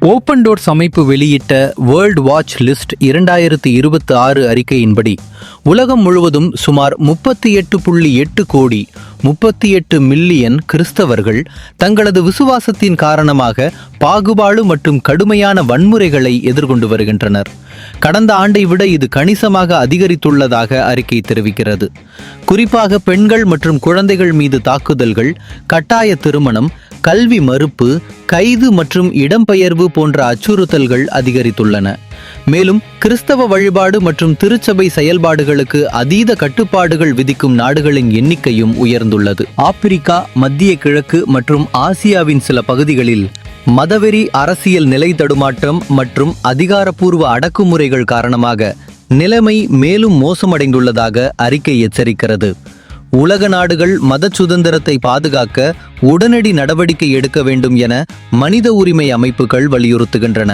Open doors அமைப்பு வெளியிட்ட world watch list 2026 அறிக்கையின்படி உலகம் முழுவதும் சுமார் 38.8 கோடி 38 மில்லியன் கிறிஸ்தவர்கள் தங்களது விசுவாசத்தின் காரணமாக பாகுபாடு மற்றும் கடுமையான வன்முறைகளை எதிர்கொண்டு வருகின்றனர். கடந்த ஆண்டை விட இது கணிசமாக அதிகரித்துள்ளதாக அறிக்கை தெரிவிக்கிறது. குறிப்பாக பெண்கள் மற்றும் குழந்தைகள் மீது தாக்குதல்கள், கட்டாய திருமணம், கல்வி மறுப்பு, கைது மற்றும் இடம்பெயர்வு போன்ற அச்சுறுத்தல்கள் அதிகரித்துள்ளன. மேலும் கிறிஸ்தவ வழிபாடு மற்றும் திருச்சபை செயல்பாடுகளுக்கு அதீத கட்டுப்பாடுகள் விதிக்கும் நாடுகளின் எண்ணிக்கையும் உயர்ந்துள்ளது. ஆப்பிரிக்கா, மத்திய கிழக்கு மற்றும் ஆசியாவின் சில பகுதிகளில் மதவெறி அரசியல் நிலை தடுமாற்றம் மற்றும் அதிகாரப்பூர்வ அடக்குமுறைகள் காரணமாக நிலைமை மேலும் மோசமடைந்துள்ளதாக அறிக்கை எச்சரிக்கிறது. உலக நாடுகள் மத சுதந்திரத்தை பாதுகாக்க உடனடி நடவடிக்கை எடுக்க வேண்டும் என மனித உரிமை அமைப்புகள் வலியுறுத்துகின்றன.